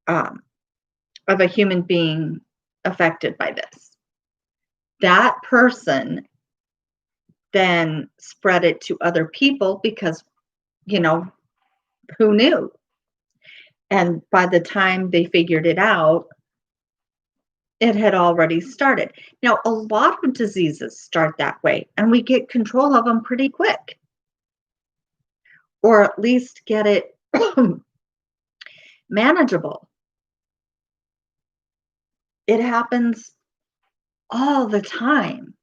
um, of a human being affected by this. That person then spread it to other people because, you know, who knew? And by the time they figured it out, it had already started. Now, a lot of diseases start that way, and we get control of them pretty quick, or at least get it manageable. It happens all the time.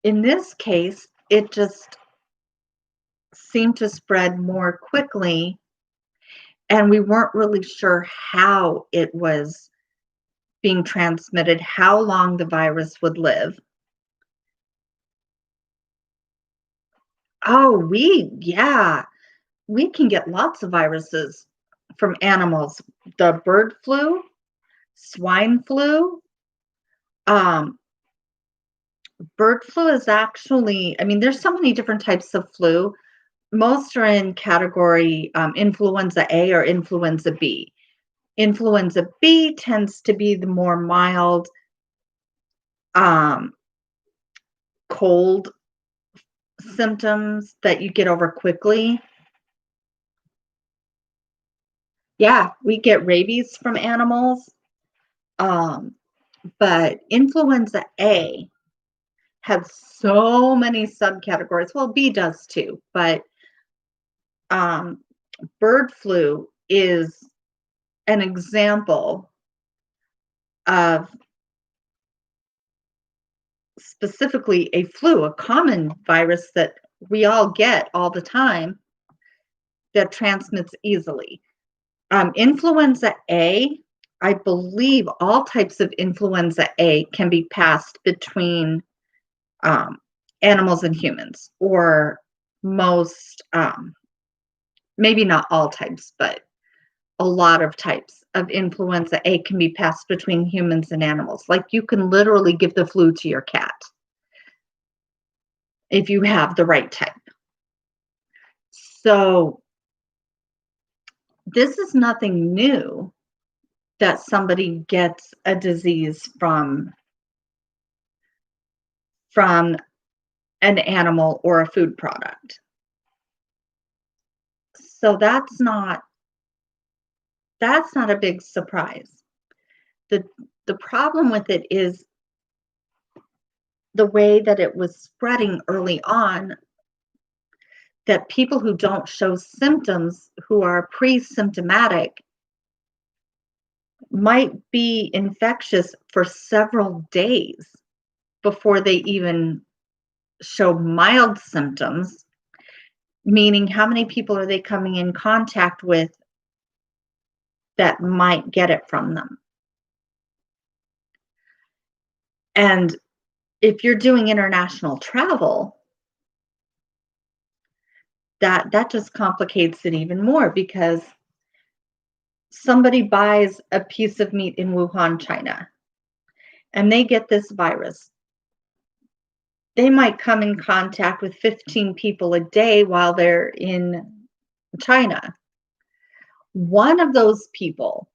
In this case, it just seemed to spread more quickly, and we weren't really sure how it was being transmitted, how long the virus would live. Oh, yeah, we can get lots of viruses from animals. The bird flu, swine flu, um, bird flu is actually, I mean, there's so many different types of flu. Most are in category influenza A or influenza B. Influenza B tends to be the more mild um, cold symptoms that you get over quickly. Yeah, we get rabies from animals, um, but influenza A has so many subcategories. Well, B does too, but um, bird flu is an example of specifically a flu, a common virus that we all get all the time that transmits easily. Influenza A, I believe all types of influenza A can be passed between um, animals and humans, or most, maybe not all types, but a lot of types. of influenza A can be passed between humans and animals. Like, you can literally give the flu to your cat if you have the right type. So, this is nothing new that somebody gets a disease from an animal or a food product. So that's not a big surprise. The the problem with it is the way that it was spreading early on, that people who don't show symptoms, who are pre-symptomatic, might be infectious for several days before they even show mild symptoms, meaning how many people are they coming in contact with that might get it from them? And if you're doing international travel, that just complicates it even more, because somebody buys a piece of meat in Wuhan, China, and they get this virus. They might come in contact with 15 people a day while they're in China. One of those people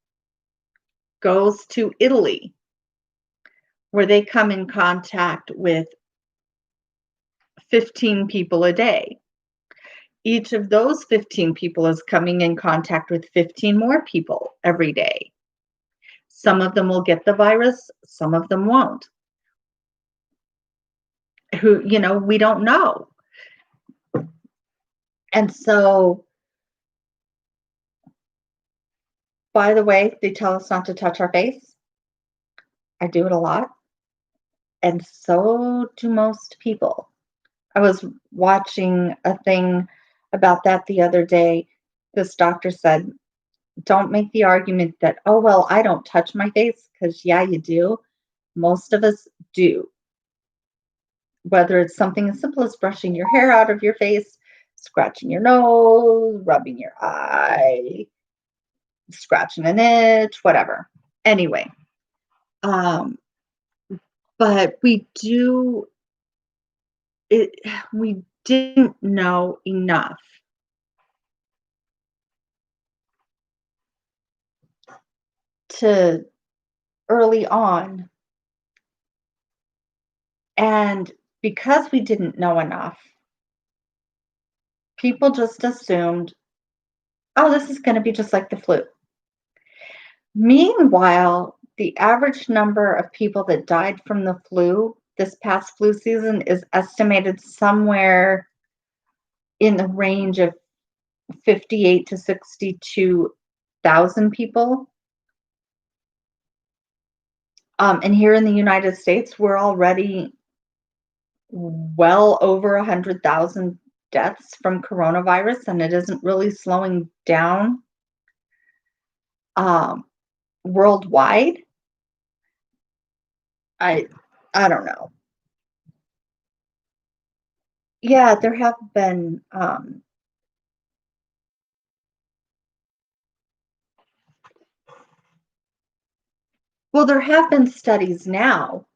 goes to Italy, where they come in contact with 15 people a day. Each of those 15 people is coming in contact with 15 more people every day. Some of them will get the virus, some of them won't. We don't know. And so, by the way, they tell us not to touch our face. I do it a lot, and so do most people. I was watching a thing about that the other day. This doctor said, don't make the argument that, oh, well, I don't touch my face, because, yeah, you do. Most of us do. Whether it's something as simple as brushing your hair out of your face, scratching your nose, rubbing your eye, scratching an itch, whatever. Anyway, um, but we didn't know enough to early on. And because we didn't know enough, people just assumed, oh, this is going to be just like the flu. Meanwhile, the average number of people that died from the flu this past flu season is estimated somewhere in the range of 58 to 62,000 people. And here in the United States, we're already well over 100,000 deaths from coronavirus, and it isn't really slowing down worldwide. I I don't know. Yeah, there have been well, there have been studies now,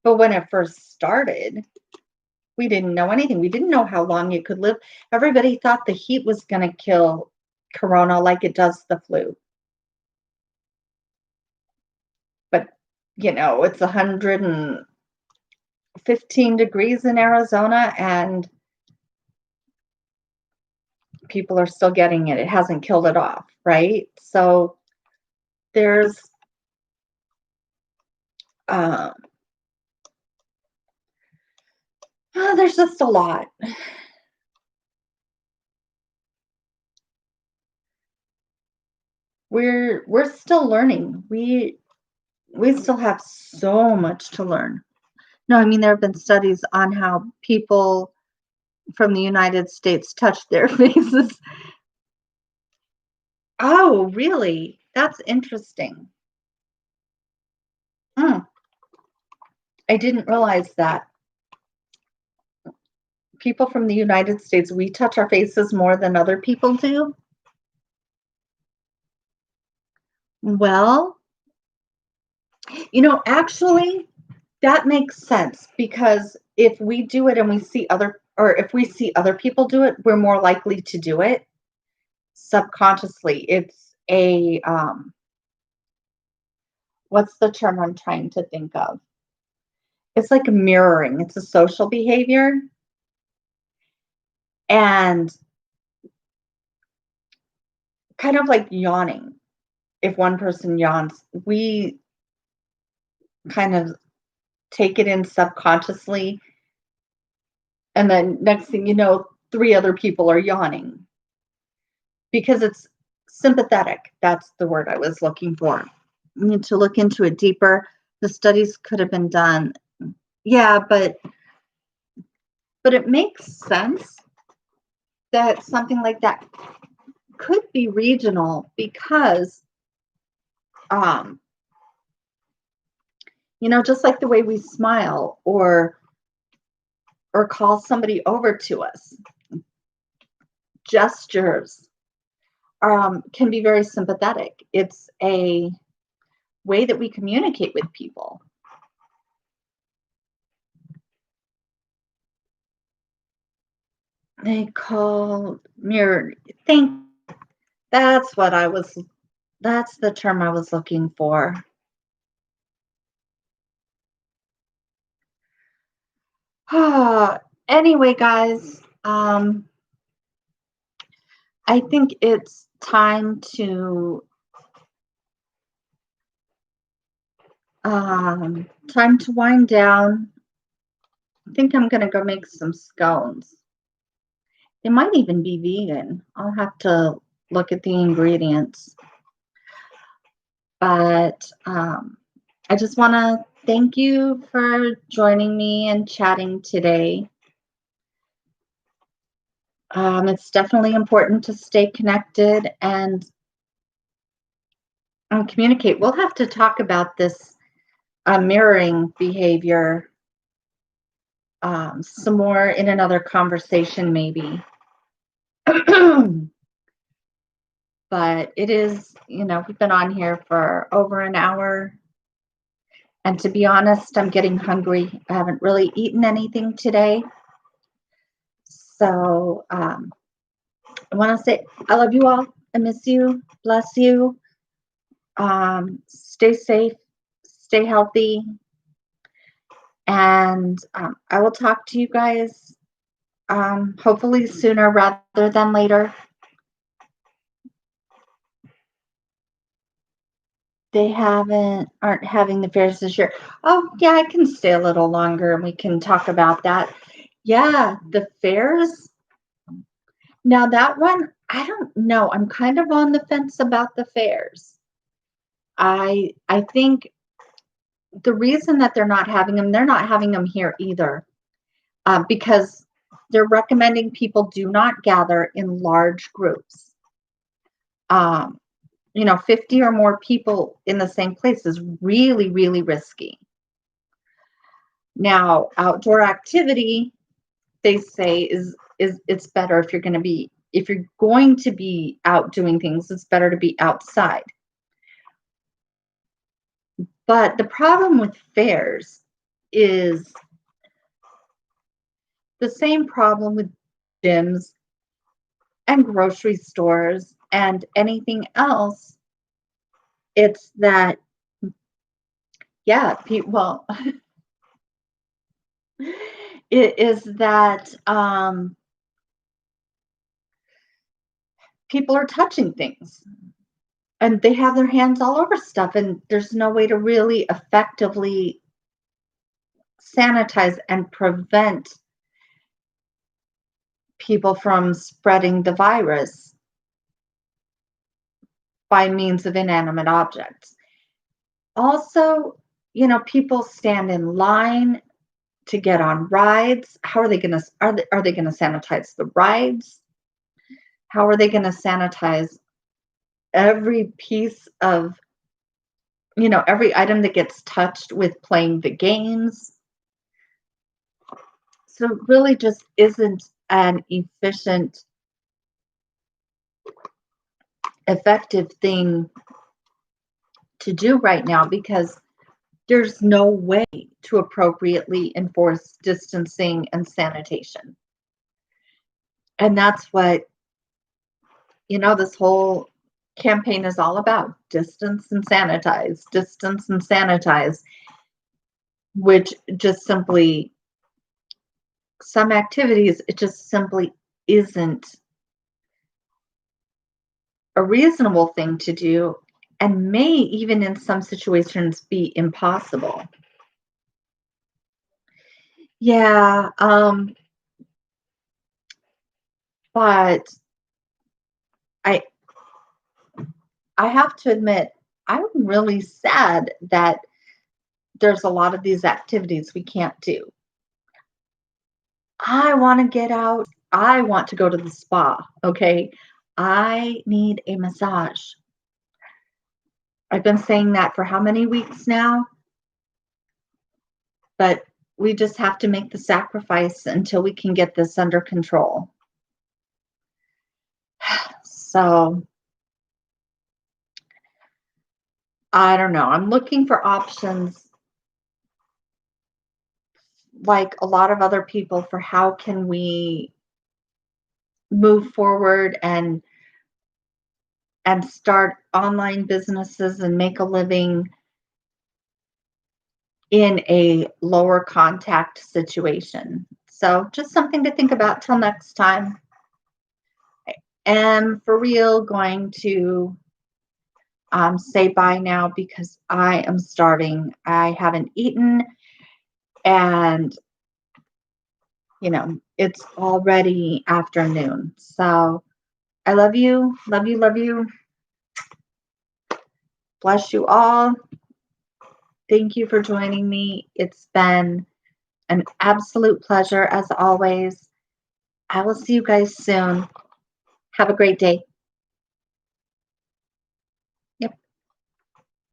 but when it first started, we didn't know anything. We didn't know how long it could live. Everybody thought the heat was going to kill corona like it does the flu. But, it's 115 degrees in Arizona, and people are still getting it. It hasn't killed it off, right? So there's um, there's just a lot. We're still learning. We still have so much to learn. No, I mean, there have been studies on how people from the United States touch their faces. Oh, really? That's interesting. Mm, I didn't realize that. People from the United States, we touch our faces more than other people do. Well, actually, that makes sense because if we do it and we see other or if we see other people do it, we're more likely to do it subconsciously. It's a what's the term I'm trying to think of? It's like a mirroring. It's a social behavior. And kind of like yawning. If one person yawns, we kind of take it in subconsciously, and then next thing you know, 3 other people are yawning because it's sympathetic. That's the word I was looking for. You need to look into it deeper. The studies could have been done. Yeah, but it makes sense that something like that could be regional because, um, just like the way we smile or call somebody over to us, gestures can be very sympathetic. It's a way that we communicate with people. They call mirror. Think that's what I was. That's the term I was looking for. Anyway, guys, I think it's time to wind down. I think I'm gonna go make some scones. They might even be vegan. I'll have to look at the ingredients. But I just want to thank you for joining me and chatting today. It's definitely important to stay connected and communicate. We'll have to talk about this mirroring behavior some more in another conversation, maybe. But it is, we've been on here for over an hour. And to be honest, I'm getting hungry. I haven't really eaten anything today. So I want to say I love you all. I miss you. Bless you. Stay safe. Stay healthy. And I will talk to you guys hopefully sooner rather than later. They aren't having the fairs this year. Oh, yeah, I can stay a little longer and we can talk about that. Yeah, the fairs. Now that one, I don't know. I'm kind of on the fence about the fairs. I think the reason that they're not having them here either, because they're recommending people do not gather in large groups. 50 or more people in the same place is really, really risky. Now, outdoor activity, they say is it's better if you're going to be out doing things, it's better to be outside. But the problem with fairs is the same problem with gyms and grocery stores and anything else. It's that, yeah, well, it is that people are touching things and they have their hands all over stuff, and there's no way to really effectively sanitize and prevent people from spreading the virus by means of inanimate objects. Also, people stand in line to get on rides. How are they going to are they going to sanitize the rides? How are they going to sanitize every piece of every item that gets touched with playing the games? So it really just isn't an efficient, effective thing to do right now because there's no way to appropriately enforce distancing and sanitation. And that's what, this whole campaign is all about: distance and sanitize, which just simply, some activities, it just simply isn't a reasonable thing to do and may even in some situations be impossible. Yeah, but I I have to admit, I'm really sad that there's a lot of these activities we can't do. I want to get out. I want to go to the spa, okay? I need a massage. I've been saying that for how many weeks now? But we just have to make the sacrifice until we can get this under control. So, I don't know. I'm looking for options like a lot of other people for how can we move forward and start online businesses and make a living in a lower contact situation. So, just something to think about till next time. I am for real going to say bye now because I am starving. I haven't eaten and, it's already afternoon. So, I love you, love you, love you. Bless you all. Thank you for joining me. It's been an absolute pleasure as always. I will see you guys soon. Have a great day.